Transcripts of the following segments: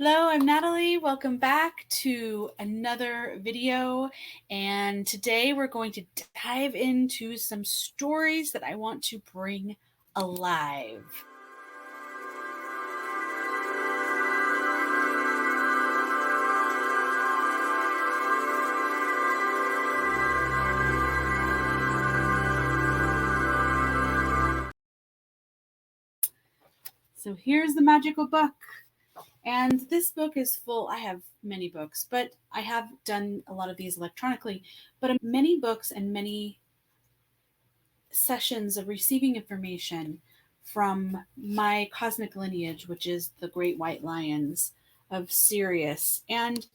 Hello, I'm Natalie. Welcome back to another video. And today we're going to dive into some stories that I want to bring alive. So here's the magical book. And this book is full. I have many books, but I have done a lot of these electronically. But many books and many sessions of receiving information from my cosmic lineage, which is the great white lions of Sirius. And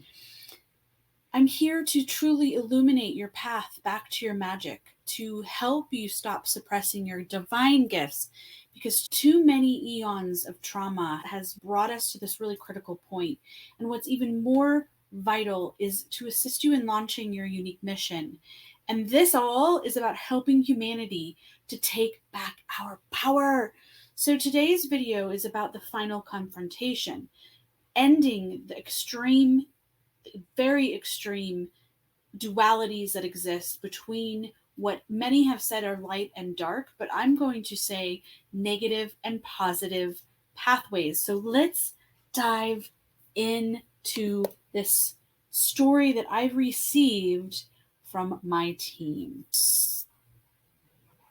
I'm here to truly illuminate your path back to your magic, to help you stop suppressing your divine gifts, because too many eons of trauma has brought us to this really critical point. And what's even more vital is to assist you in launching your unique mission. And this all is about helping humanity to take back our power. So today's video is about the final confrontation, ending the very extreme dualities that exist between what many have said are light and dark, but I'm going to say negative and positive pathways. So let's dive into this story that I've received from my team.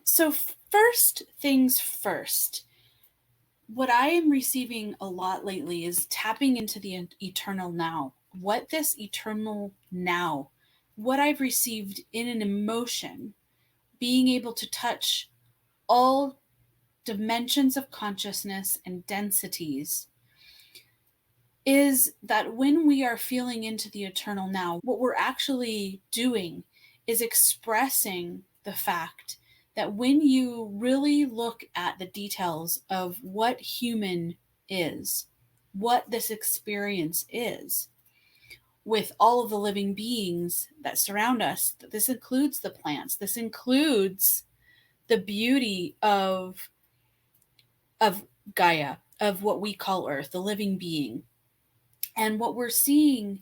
So first things first, what I am receiving a lot lately is tapping into the eternal now. What this eternal now, what I've received in an emotion, being able to touch all dimensions of consciousness and densities, is that when we are feeling into the eternal now, what we're actually doing is expressing the fact that when you really look at the details of what human is, what this experience is, with all of the living beings that surround us, this includes the plants, this includes the beauty of Gaia, of what we call Earth, the living being. And what we're seeing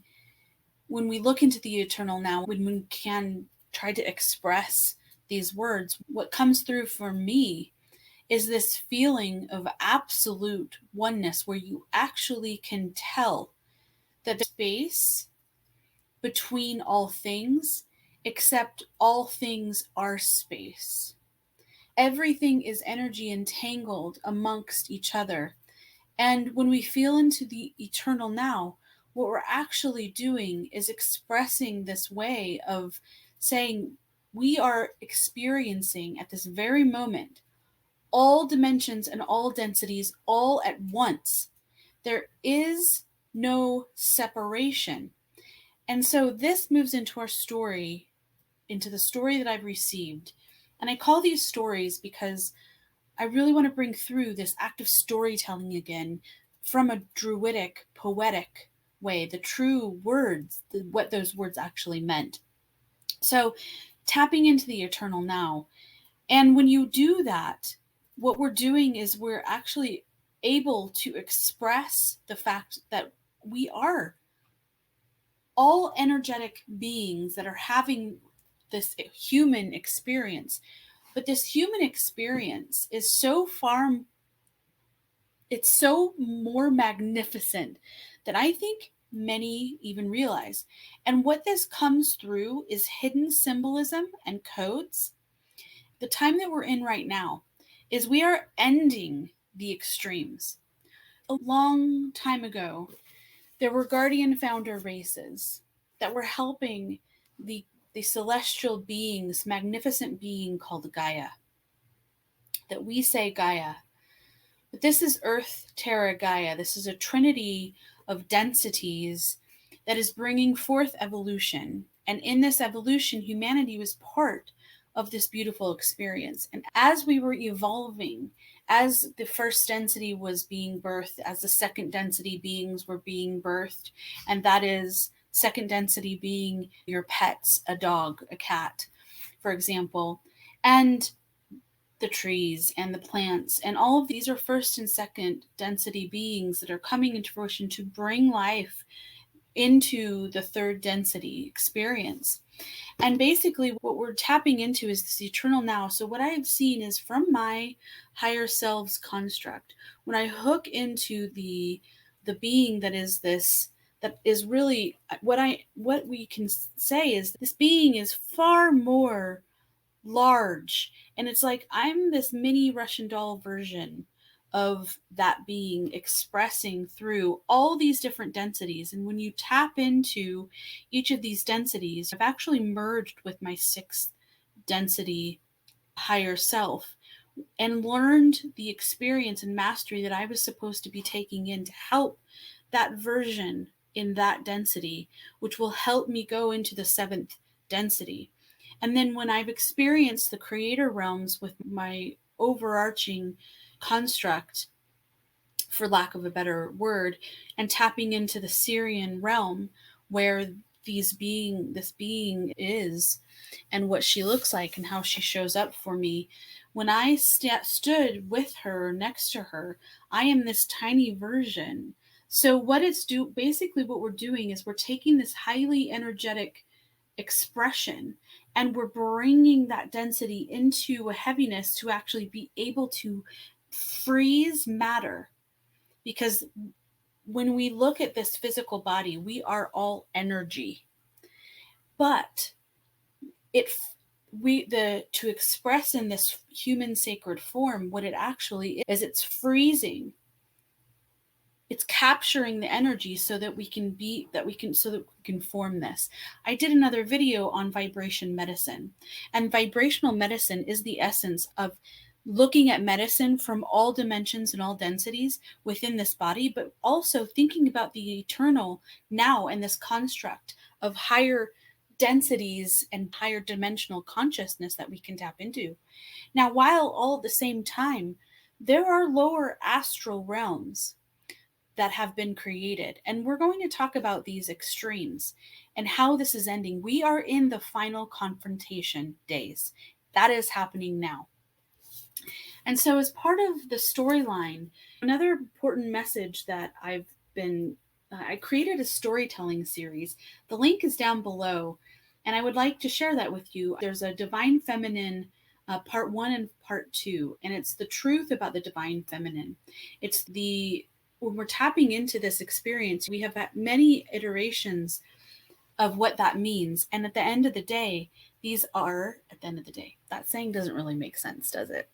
when we look into the eternal now, when we can try to express these words, what comes through for me is this feeling of absolute oneness, where you actually can tell that the space between all things, except all things are space. Everything is energy entangled amongst each other. And when we feel into the eternal now, what we're actually doing is expressing this way of saying we are experiencing at this very moment all dimensions and all densities all at once. There is no separation. And so this moves into our story, into the story that I've received. And I call these stories because I really want to bring through this act of storytelling again from a druidic, poetic way, the true words, what those words actually meant. So tapping into the eternal now. And when you do that, what we're doing is we're actually able to express the fact that we are all energetic beings that are having this human experience. But this human experience is so far, it's so more magnificent than I think many even realize. And what this comes through is hidden symbolism and codes. The time that we're in right now is we are ending the extremes. A long time ago, there were guardian founder races that were helping the celestial beings, magnificent being called Gaia, that we say Gaia. But this is Earth, Terra, Gaia. This is a trinity of densities that is bringing forth evolution. And in this evolution, humanity was part of this beautiful experience. And as we were evolving, as the first density was being birthed, as the second density beings were being birthed, and that is second density being your pets, a dog, a cat, for example. And the trees and the plants, and all of these are first and second density beings that are coming into fruition to bring life into the third density experience. And basically, what we're tapping into is this eternal now. So, what I have seen is from my higher selves construct, when I hook into the being that is this, that is really what we can say is this being is far more large, and it's like I'm this mini Russian doll version of that being expressing through all these different densities. And when you tap into each of these densities, I've actually merged with my sixth density higher self and learned the experience and mastery that I was supposed to be taking in to help that version in that density, which will help me go into the seventh density. And then when I've experienced the creator realms with my overarching construct, for lack of a better word, and tapping into the Syrian realm where this being is and what she looks like and how she shows up for me. When I stood with her, next to her, I am this tiny version. So basically what we're doing is we're taking this highly energetic expression and we're bringing that density into a heaviness to actually be able to freeze matter. Because when we look at this physical body, we are all energy. But to express in this human sacred form, what it actually is, it's freezing. It's capturing the energy so that we can form this. I did another video on vibration medicine, and vibrational medicine is the essence of looking at medicine from all dimensions and all densities within this body, but also thinking about the eternal now and this construct of higher densities and higher dimensional consciousness that we can tap into. Now, while all at the same time, there are lower astral realms that have been created. And we're going to talk about these extremes and how this is ending. We are in the final confrontation days. That is happening now. And so, as part of the storyline, another important message that I created a storytelling series. The link is down below, and I would like to share that with you. There's a Divine Feminine part 1 and part 2, and it's the truth about the Divine Feminine. When we're tapping into this experience, we have had many iterations of what that means. And at the end of the day, that saying doesn't really make sense, does it?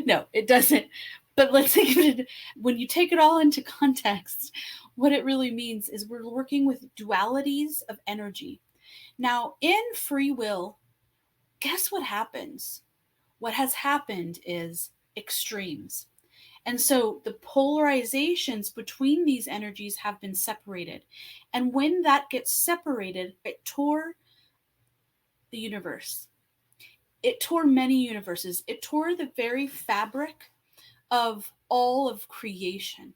No, it doesn't. But let's think of it. When you take it all into context, what it really means is we're working with dualities of energy. Now, in free will, guess what happens? What has happened is extremes. And so the polarizations between these energies have been separated. And when that gets separated, it tore the universe. It tore many universes. It tore the very fabric of all of creation.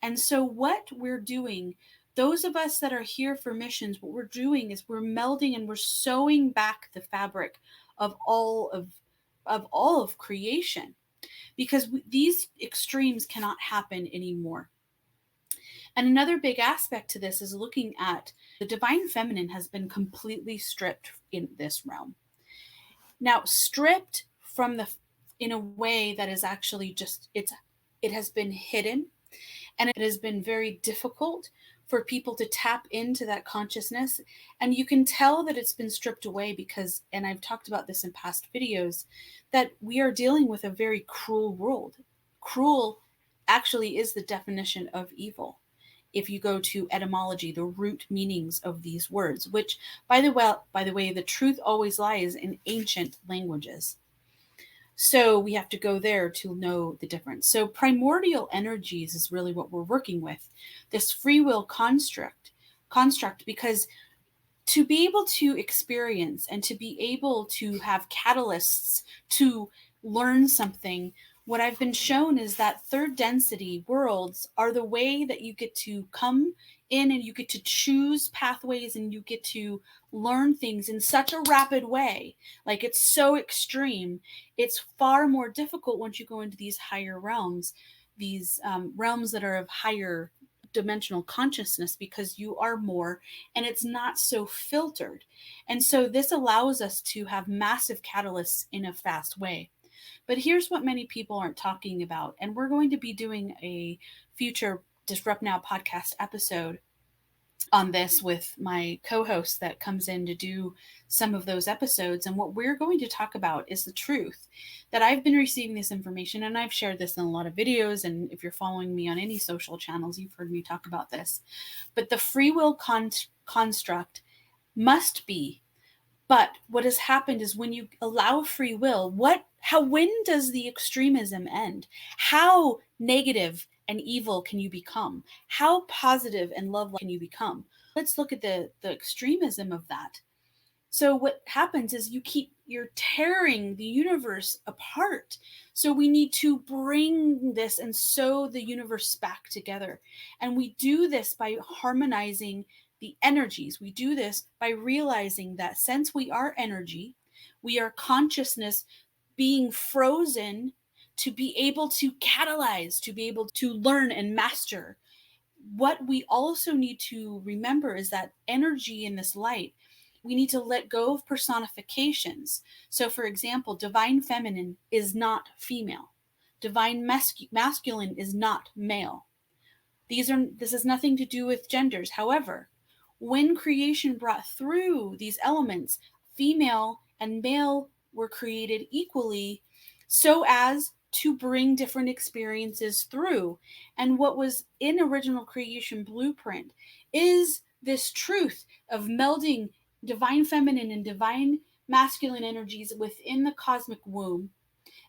And so what we're doing, those of us that are here for missions, what we're doing is we're melding and we're sewing back the fabric of all of creation. Because these extremes cannot happen anymore. And another big aspect to this is looking at the Divine Feminine has been completely stripped in this realm. Now, stripped in a way that is actually it has been hidden, and it has been very difficult for people to tap into that consciousness. And you can tell that it's been stripped away because, and I've talked about this in past videos, that we are dealing with a very cruel world. Cruel actually is the definition of evil. If you go to etymology, the root meanings of these words, which by the way, the truth always lies in ancient languages. So we have to go there to know the difference. So primordial energies is really what we're working with. This free will construct, because to be able to experience and to be able to have catalysts to learn something, what I've been shown is that third density worlds are the way that you get to come in and you get to choose pathways and you get to learn things in such a rapid way. Like, it's so extreme. It's far more difficult once you go into these higher realms, these realms that are of higher dimensional consciousness, because you are more and it's not so filtered. And so this allows us to have massive catalysts in a fast way. But here's what many people aren't talking about. And we're going to be doing a future Disrupt Now podcast episode on this with my co-host that comes in to do some of those episodes. And what we're going to talk about is the truth that I've been receiving this information, and I've shared this in a lot of videos. And if you're following me on any social channels, you've heard me talk about this. But the free will construct must be. But what has happened is when you allow free will, when does the extremism end? How negative and evil can you become? How positive and lovely can you become? Let's look at the extremism of that. So what happens is you're tearing the universe apart. So we need to bring this and sew the universe back together. And we do this by harmonizing the energies. We do this by realizing that since we are energy, we are consciousness being frozen to be able to catalyze, to be able to learn and master. What we also need to remember is that energy in this light, we need to let go of personifications. So, for example, divine feminine is not female. Divine masculine is not male. This has nothing to do with genders. However, when creation brought through these elements, female and male were created equally so as to bring different experiences through. And what was in original creation blueprint is this truth of melding divine feminine and divine masculine energies within the cosmic womb.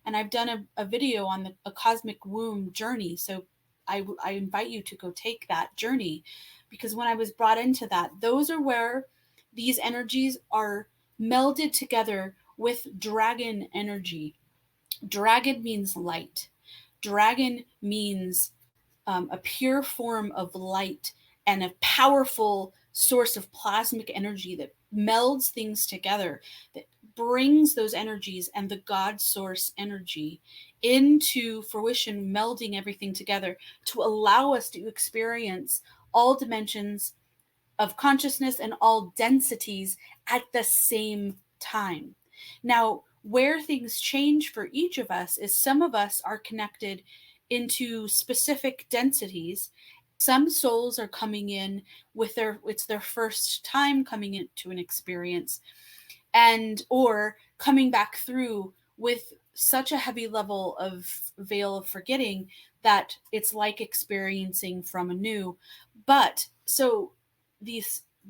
And I've done a video on a cosmic womb journey. So I invite you to go take that journey, because when I was brought into that, those are where these energies are melded together with dragon energy. Dragon means light. Dragon means a pure form of light and a powerful source of plasmic energy that melds things together, that brings those energies and the God source energy into fruition, melding everything together to allow us to experience all dimensions of consciousness and all densities at the same time. Now, where things change for each of us is some of us are connected into specific densities. Some souls are coming in with it's their first time coming into an experience, and or coming back through with such a heavy level of veil of forgetting that it's like experiencing from anew. But so the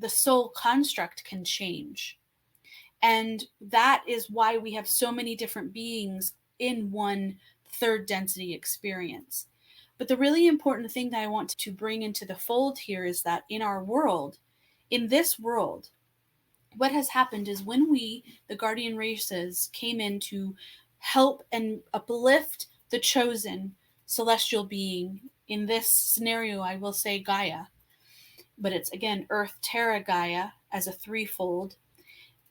soul construct can change. And that is why we have so many different beings in one third density experience. But the really important thing that I want to bring into the fold here is that in our world, in this world, what has happened is when we, the guardian races, came in to help and uplift the chosen celestial being, in this scenario, I will say Gaia, but it's again Earth, Terra, Gaia as a threefold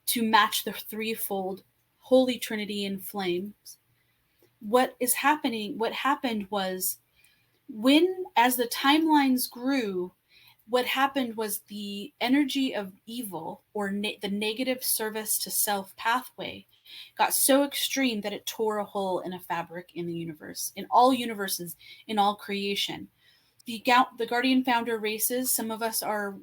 to match the threefold Holy Trinity in flames. What happened was as the timelines grew, what happened was the energy of evil, or the negative service to self pathway, got so extreme that it tore a hole in a fabric in the universe, in all universes, in all creation. The guardian founder races, some of us are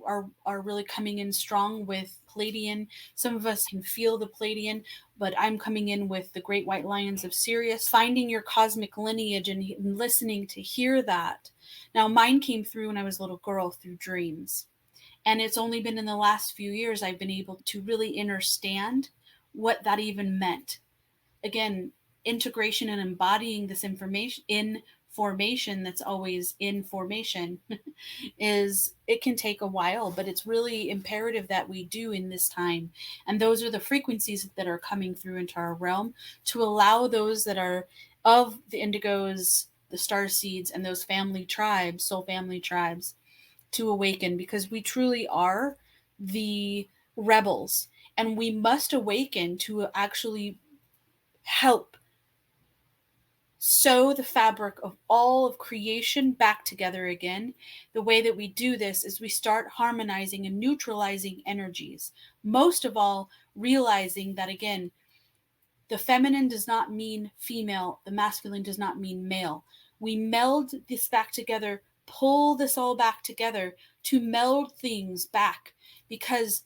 really coming in strong with Pleiadian. Some of us can feel the Pleiadian, but I'm coming in with the great white lions of Sirius, finding your cosmic lineage and listening to hear that. Now, mine came through when I was a little girl through dreams. And it's only been in the last few years I've been able to really understand what that even meant. Again, integration and embodying this information in formation that's always in formation it can take a while, but it's really imperative that we do in this time. And those are the frequencies that are coming through into our realm to allow those that are of the indigos, the star seeds, and those family tribes, soul family tribes, to awaken, because we truly are the rebels, and we must awaken to actually help sew the fabric of all of creation back together again. The way that we do this is we start harmonizing and neutralizing energies. Most of all, realizing that, again, the feminine does not mean female, the masculine does not mean male. We meld this back together, pull this all back together to meld things back, because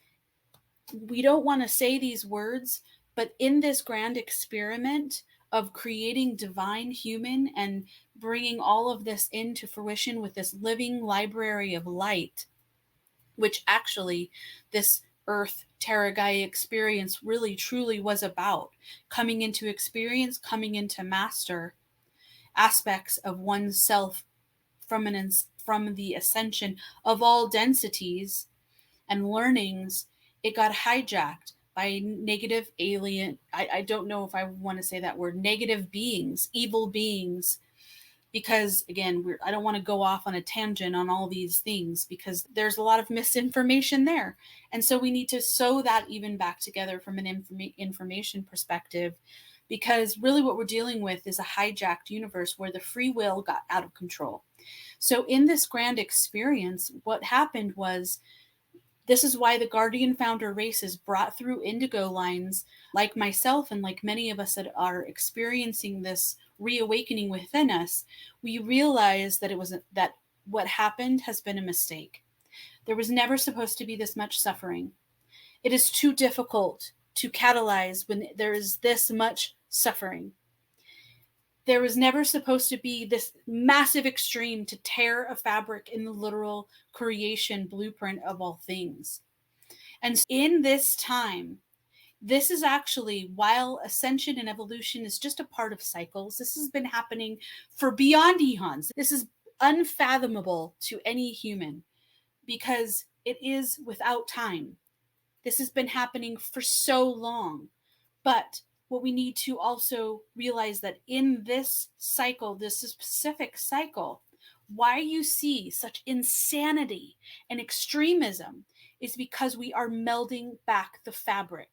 we don't want to say these words, but in this grand experiment of creating divine human and bringing all of this into fruition with this living library of light, which actually this Earth Terra Gaia experience really truly was about, coming into experience, coming into master aspects of oneself from the ascension of all densities and learnings. It got hijacked by negative alien, I don't know if I want to say that word, negative beings, evil beings, because again, I don't want to go off on a tangent on all these things, because there's a lot of misinformation there. And so we need to sew that even back together from an information perspective, because really what we're dealing with is a hijacked universe where the free will got out of control. So in this grand experience, what happened was, this is why the Guardian Founder races brought through indigo lines like myself and like many of us that are experiencing this reawakening within us. We realize that that what happened has been a mistake. There was never supposed to be this much suffering. It is too difficult to catalyze when there is this much suffering. There was never supposed to be this massive extreme to tear a fabric in the literal creation blueprint of all things. And in this time, this is actually, while ascension and evolution is just a part of cycles, this has been happening for beyond eons. This is unfathomable to any human because it is without time. This has been happening for so long. But what we need to also realize that in this cycle, this specific cycle, why you see such insanity and extremism is because we are melding back the fabric.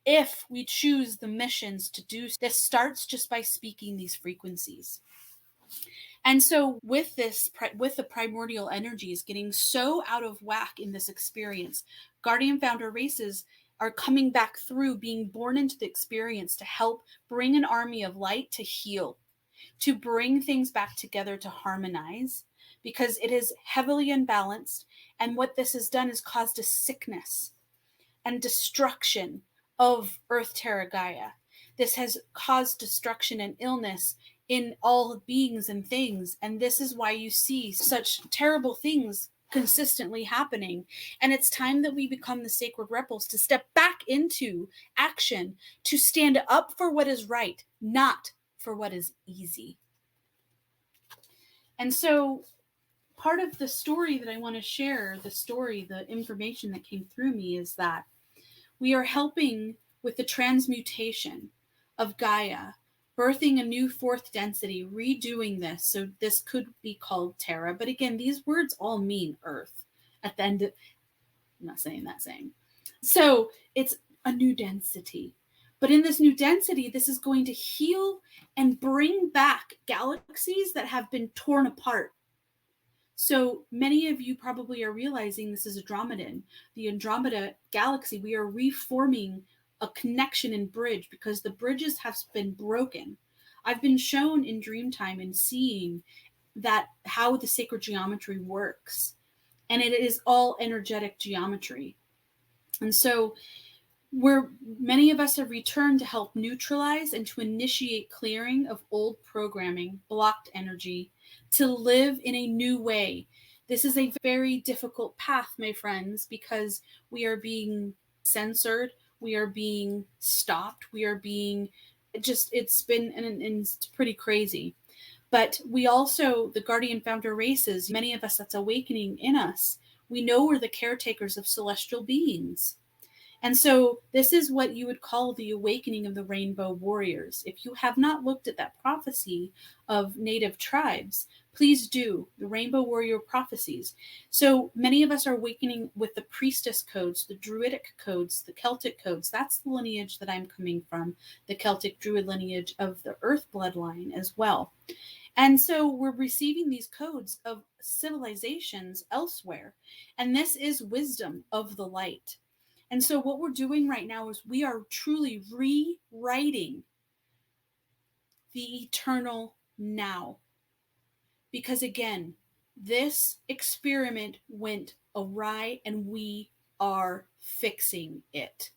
If we choose the missions to do this, starts just by speaking these frequencies. And so with this, with the primordial energies getting so out of whack in this experience, Guardian Founder races are coming back through, being born into the experience to help bring an army of light to heal, to bring things back together, to harmonize, because it is heavily unbalanced. And what this has done is caused a sickness and destruction of Earth Terra Gaia. This has caused destruction and illness in all beings and things. And this is why you see such terrible things consistently happening. And it's time that we become the sacred rebels, to step back into action, to stand up for what is right, not for what is easy. And so part of the story that I want to share, the information that came through me, is that we are helping with the transmutation of Gaia, birthing a new fourth density, redoing this. So this could be called Terra, but again, these words all mean Earth. At the end, I'm not saying that same. So it's a new density. But in this new density, this is going to heal and bring back galaxies that have been torn apart. So many of you probably are realizing this is Andromedan. The Andromeda galaxy, we are reforming a connection and bridge because the bridges have been broken. I've been shown in Dreamtime and seeing that how the sacred geometry works. And it is all energetic geometry. And so many of us have returned to help neutralize and to initiate clearing of old programming, blocked energy, to live in a new way. This is a very difficult path, my friends, because we are being censored, we are being stopped, we are being it's been, and it's pretty crazy. But we also, the Guardian Founder races, many of us that's awakening in us, we know we're the caretakers of celestial beings. And so this is what you would call the awakening of the rainbow warriors. If you have not looked at that prophecy of native tribes, please do, the rainbow warrior prophecies. So many of us are awakening with the priestess codes, the druidic codes, the Celtic codes. That's the lineage that I'm coming from, the Celtic druid lineage of the earth bloodline as well. And so we're receiving these codes of civilizations elsewhere. And this is wisdom of the light. And so what we're doing right now is we are truly rewriting the eternal now. Because again, this experiment went awry and we are fixing it.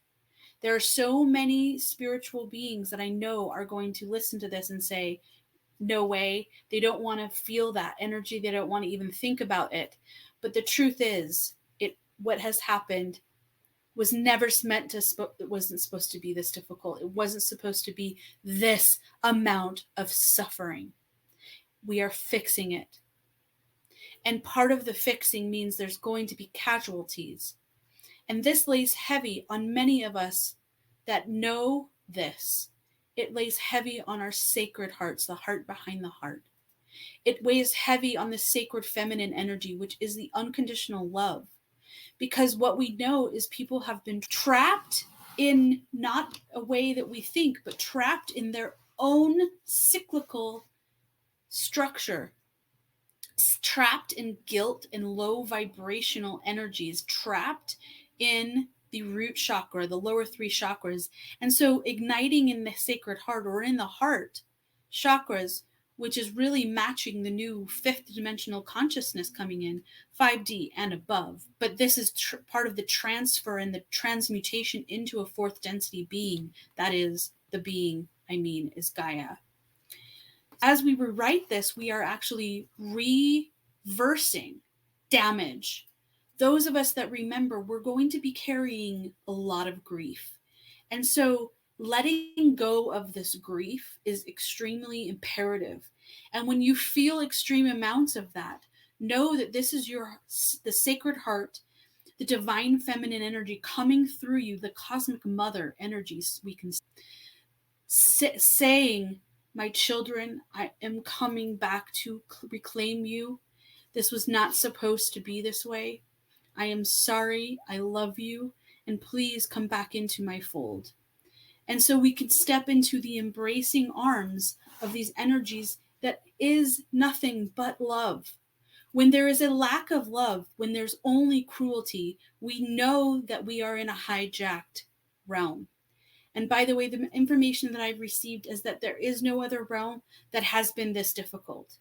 There are so many spiritual beings that I know are going to listen to this and say, no way. They don't want to feel that energy. They don't want to even think about it. But the truth is, what has happened was never meant to, it wasn't supposed to be this difficult. It wasn't supposed to be this amount of suffering. We are fixing it. And part of the fixing means there's going to be casualties. And this lays heavy on many of us that know this. It lays heavy on our sacred hearts, the heart behind the heart. It weighs heavy on the sacred feminine energy, which is the unconditional love. Because what we know is people have been trapped in not a way that we think, but trapped in their own cyclical structure, trapped in guilt and low vibrational energies, trapped in the root chakra, the lower three chakras. And so igniting in the sacred heart or in the heart chakras, which is really matching the new fifth dimensional consciousness coming in, 5D and above. But this is part of the transfer and the transmutation into a fourth density being. That is the being, is Gaia. As we rewrite this, we are actually reversing damage. Those of us that remember, we're going to be carrying a lot of grief. And so letting go of this grief is extremely imperative. And when you feel extreme amounts of that, know that this is the sacred heart, the divine feminine energy coming through you, the cosmic mother energies we can saying, my children, I am coming back to reclaim you. This was not supposed to be this way. I am sorry. I love you. And please come back into my fold. And so we can step into the embracing arms of these energies that is nothing but love. When there is a lack of love, when there's only cruelty, we know that we are in a hijacked realm. And by the way, the information that I've received is that there is no other realm that has been this difficult.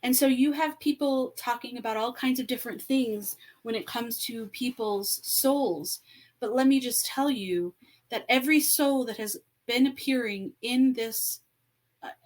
And so you have people talking about all kinds of different things when it comes to people's souls. But let me just tell you that every soul that has been appearing in this,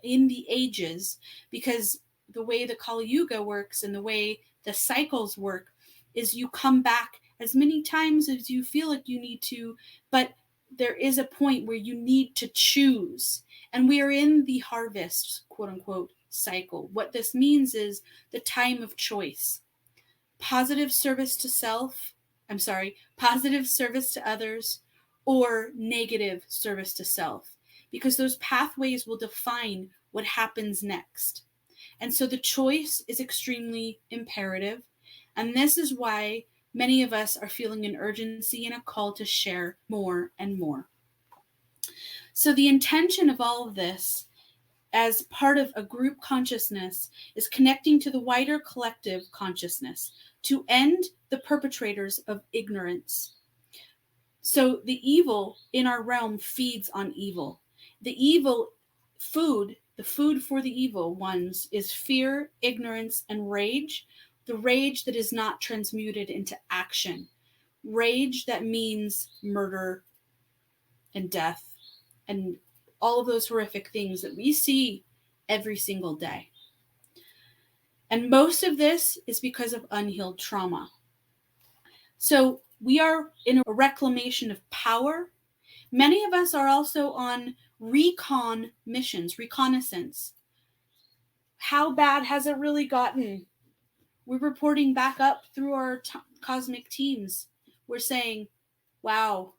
in the ages, because the way the Kali Yuga works and the way the cycles work is you come back as many times as you feel like you need to, but there is a point where you need to choose. And we are in the harvest, quote unquote, cycle. What this means is the time of choice. Positive service to others, or negative service to self. Because those pathways will define what happens next. And so the choice is extremely imperative. And this is why many of us are feeling an urgency and a call to share more and more. So the intention of all of this, as part of a group consciousness, is connecting to the wider collective consciousness to end the perpetrators of ignorance. So the evil in our realm feeds on evil. The evil food, the food for the evil ones, is fear, ignorance, and rage. The rage that is not transmuted into action. Rage that means murder and death and all of those horrific things that we see every single day. And most of this is because of unhealed trauma. So we are in a reclamation of power. Many of us are also on recon missions, reconnaissance. How bad has it really gotten? We're reporting back up through our cosmic teams. We're saying, wow,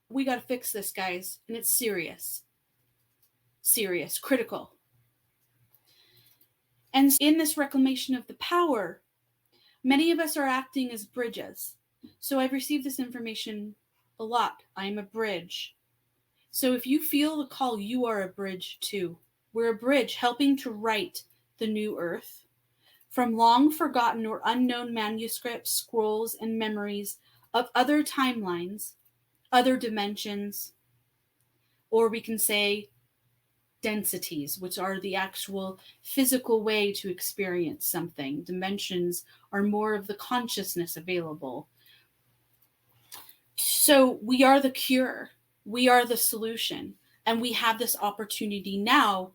We got to fix this, guys. And it's serious. Serious, critical. And in this reclamation of the power, many of us are acting as bridges. So I've received this information a lot. I'm a bridge. So if you feel the call, you are a bridge too. We're a bridge helping to write the new earth from long forgotten or unknown manuscripts, scrolls, and memories of other timelines, other dimensions, or we can say densities, which are the actual physical way to experience something. Dimensions are more of the consciousness available. So we are the cure. We are the solution. And we have this opportunity now.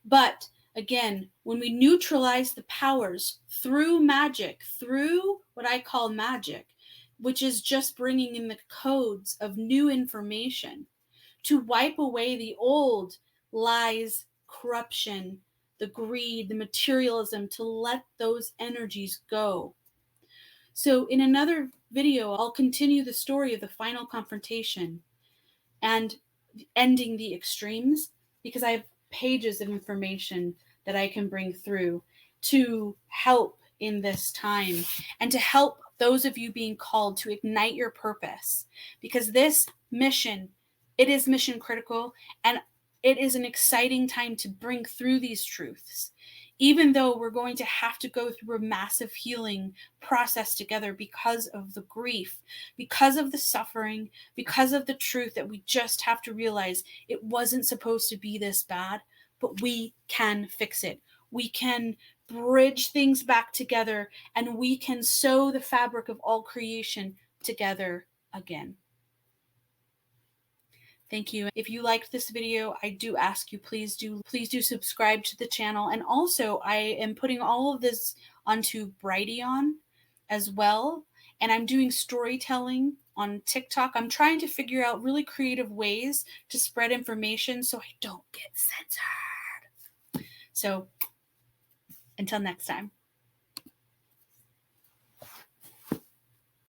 But again, when we neutralize the powers through magic, through what I call magic, which is just bringing in the codes of new information to wipe away the old lies, corruption, the greed, the materialism, to let those energies go. So in another video, I'll continue the story of the final confrontation and ending the extremes, because I have pages of information that I can bring through to help in this time and to help those of you being called to ignite your purpose, because this mission, it is mission critical, and it is an exciting time to bring through these truths, even though we're going to have to go through a massive healing process together because of the grief, because of the suffering, because of the truth that we just have to realize it wasn't supposed to be this bad, but we can fix it. We can bridge things back together, and we can sew the fabric of all creation together again. Thank you. If you liked this video, I do ask you, please do subscribe to the channel. And also, I am putting all of this onto Brighteon as well. And I'm doing storytelling on TikTok. I'm trying to figure out really creative ways to spread information so I don't get censored. So until next time.